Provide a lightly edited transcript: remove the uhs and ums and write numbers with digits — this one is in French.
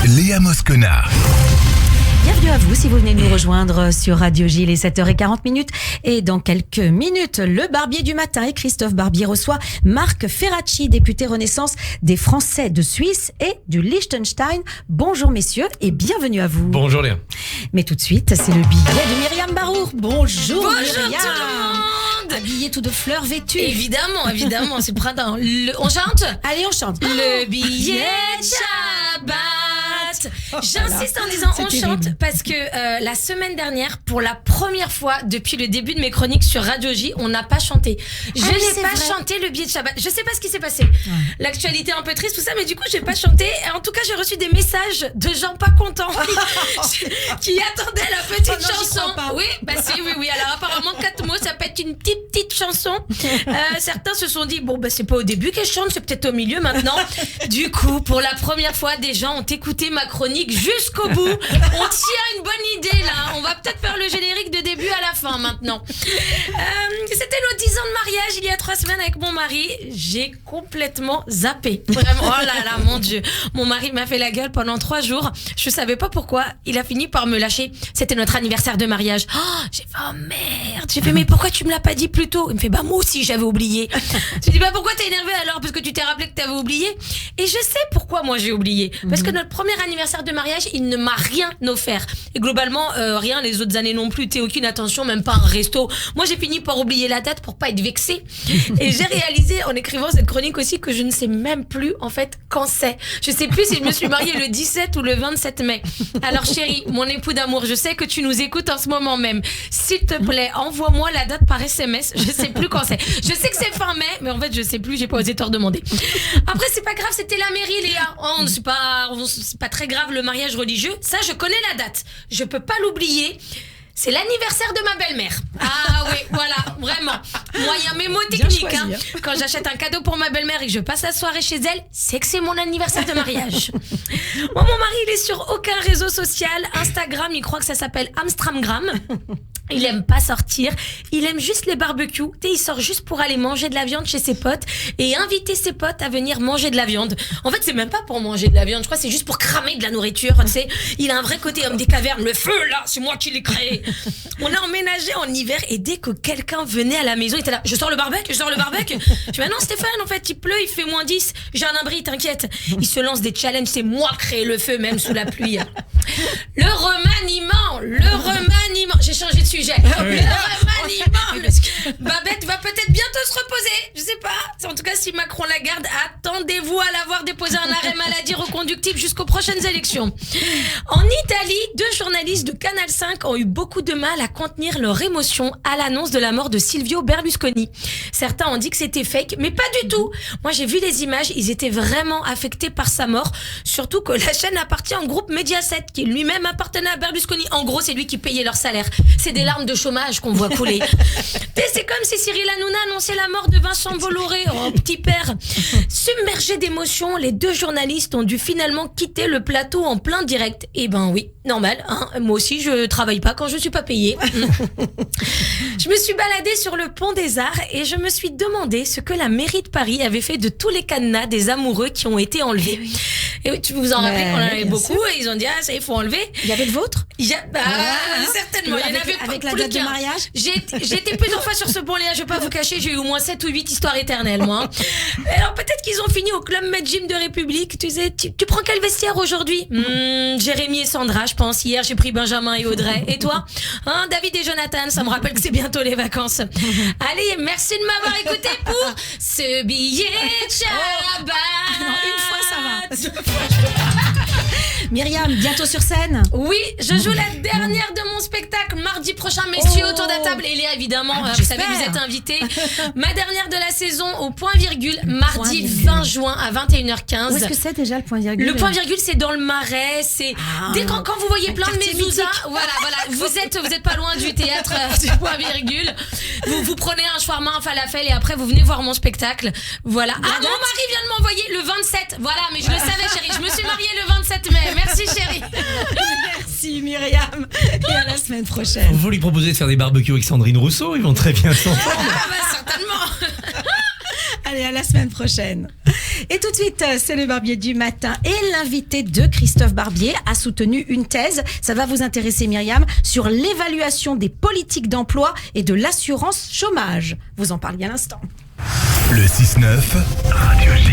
Léa Moscona. Bienvenue à vous si vous venez de nous rejoindre sur Radio J, il est 7h40. Et dans quelques minutes, le Barbier du matin et Christophe Barbier reçoit Marc Ferracci, député Renaissance des Français de Suisse et du Liechtenstein. Bonjour messieurs et bienvenue à vous. Bonjour Léa. Mais tout de suite, c'est le billet de Myriam Barour. Bonjour Myriam. Tout le monde. Habillée tout de fleurs vêtues. Évidemment, c'est le printemps. On chante ? Allez, on chante. Le billet de Shabbat. J'insiste en disant on chante parce que la semaine dernière, pour la première fois depuis le début de mes chroniques sur Radio J, on n'a pas chanté. Je n'ai pas chanté le billet de Shabbat. Je sais pas ce qui s'est passé. L'actualité est un peu triste, tout ça, mais du coup, j'ai pas chanté. En tout cas, j'ai reçu des messages de gens pas contents qui attendaient la petite chanson. Oui. Alors apparemment, 4 mots, ça peut être une petite chanson. Certains se sont dit c'est pas au début qu'elle chante, c'est peut-être au milieu maintenant. Du coup, pour la première fois, des gens ont écouté ma chronique jusqu'au bout. On tient une bonne idée là. On va peut-être faire le générique de début à la fin maintenant. C'était nos 10 ans de mariage il y a 3 semaines avec mon mari. J'ai complètement zappé. Vraiment, oh là là, mon Dieu. Mon mari m'a fait la gueule pendant 3 jours. Je savais pas pourquoi. Il a fini par me lâcher. C'était notre anniversaire de mariage. J'ai fait merde. J'ai fait mais pourquoi tu me l'as pas dit plus tôt? Il me fait moi aussi j'avais oublié. J'ai dit pourquoi t'es énervé alors? Parce que tu t'es rappelé que t'avais oublié. Et je sais pourquoi moi j'ai oublié. Parce que notre premier anniversaire de mariage, il ne m'a rien offert. Et globalement, rien les autres années non plus. Aucune attention, même pas un resto. Moi, j'ai fini par oublier la date pour pas être vexée. Et j'ai réalisé en écrivant cette chronique aussi que je ne sais même plus en fait quand c'est. Je sais plus si je me suis mariée le 17 ou le 27 mai. Alors chérie, mon époux d'amour, je sais que tu nous écoutes en ce moment même. S'il te plaît, envoie-moi la date par SMS. Je sais plus quand c'est. Je sais que c'est fin mai, mais en fait, je sais plus. J'ai pas osé te redemander. Après, c'est pas grave. C'était la mairie, Léa. C'est pas très grave le mariage religieux. Ça, je connais la date. Je peux pas l'oublier. C'est l'anniversaire de ma belle-mère. Ah oui, voilà, vraiment. Moi, il y a mes mots techniques. Quand j'achète un cadeau pour ma belle-mère et que je passe la soirée chez elle, c'est que c'est mon anniversaire de mariage. Moi, mon mari, il est sur aucun réseau social. Instagram, il croit que ça s'appelle Amstramgram. Il aime pas sortir, il aime juste les barbecues. Il sort juste pour aller manger de la viande chez ses potes et inviter ses potes à venir manger de la viande. En fait, c'est même pas pour manger de la viande, je crois que c'est juste pour cramer de la nourriture, tu sais. Il a un vrai côté homme des cavernes, le feu là, c'est moi qui l'ai créé. On a emménagé en hiver et dès que quelqu'un venait à la maison, il était là, je sors le barbecue. Je dis non Stéphane, en fait, il pleut, il fait -10, j'ai un abri, t'inquiète. Il se lance des challenges, c'est moi créer le feu même sous la pluie. Le remaniement, j'ai changé de sujet. Le remaniement. Babette va peut-être bientôt se reposer, je sais pas. En tout cas, si Macron la garde, attendez-vous à l'avoir déposé un arrêt maladie reconductible jusqu'aux prochaines élections. En Italie, 2 journalistes de Canal 5 ont eu beaucoup de mal à contenir leur émotion à l'annonce de la mort de Silvio Berlusconi. Certains ont dit que c'était fake, mais pas du tout. Moi, j'ai vu les images, ils étaient vraiment affectés par sa mort, surtout que la chaîne appartient au groupe Mediaset, qui lui-même appartenait à Berlusconi. En gros, c'est lui qui payait leur salaire. C'est des larmes de chômage qu'on voit couler. C'est comme si Cyril Hanouna annonçait la mort de Vincent Bolloré, petit père. Submergés d'émotions, les 2 journalistes ont dû finalement quitter le plateau en plein direct. Eh ben oui, normal, hein. Moi aussi, je travaille pas quand je suis pas payée. Je me suis baladée sur le pont des Arts et je me suis demandé ce que la mairie de Paris avait fait de tous les cadenas des amoureux qui ont été enlevés. Et oui, tu vous en rappelez qu'on en avait beaucoup et ils ont dit ça il faut enlever. Il y avait le vôtre? Certainement. Il y en avait avec la date de mariage. J'étais plusieurs fois sur ce pont Léa, je vais pas vous cacher, j'ai eu au moins 7 ou 8 histoires éternelles moi. Alors peut-être qu'ils ont fini au Club Med Gym de République. Tu sais, tu prends quel vestiaire aujourd'hui? Jérémy et Sandra, je pense. Hier j'ai pris Benjamin et Audrey. Et toi? David et Jonathan, ça me rappelle que c'est bientôt les vacances. Allez, merci de m'avoir écouté pour ce billet de Shabbat. Une fois ça va. Myriam, bientôt sur scène? Oui, je joue la dernière de mon spectacle mardi prochain, messieurs, autour de la table. Et Léa, évidemment, vous savez que vous êtes invités. Ma dernière de la saison au point virgule, mardi 20 juin à 21h15. Où est-ce que c'est déjà le point virgule? Le point virgule, c'est dans le Marais. C'est quand vous voyez plein de mezuzahs, voilà, vous êtes pas loin du théâtre du point virgule. Vous prenez un shawarma, un falafel et après vous venez voir mon spectacle. Voilà. Mon mari vient de m'envoyer le 27. Voilà, mais je le savais, chérie. Je me suis mariée le 27 mai. Merci, chérie. Merci, Myriam. Et à la semaine prochaine. Vous lui proposez de faire des barbecues avec Sandrine Rousseau, ils vont très bien s'entendre. Certainement. Allez, à la semaine prochaine. Et tout de suite, c'est le Barbier du matin. Et l'invité de Christophe Barbier a soutenu une thèse, ça va vous intéresser Myriam, sur l'évaluation des politiques d'emploi et de l'assurance chômage. Vous en parliez à l'instant. Le 6-9, Radio J.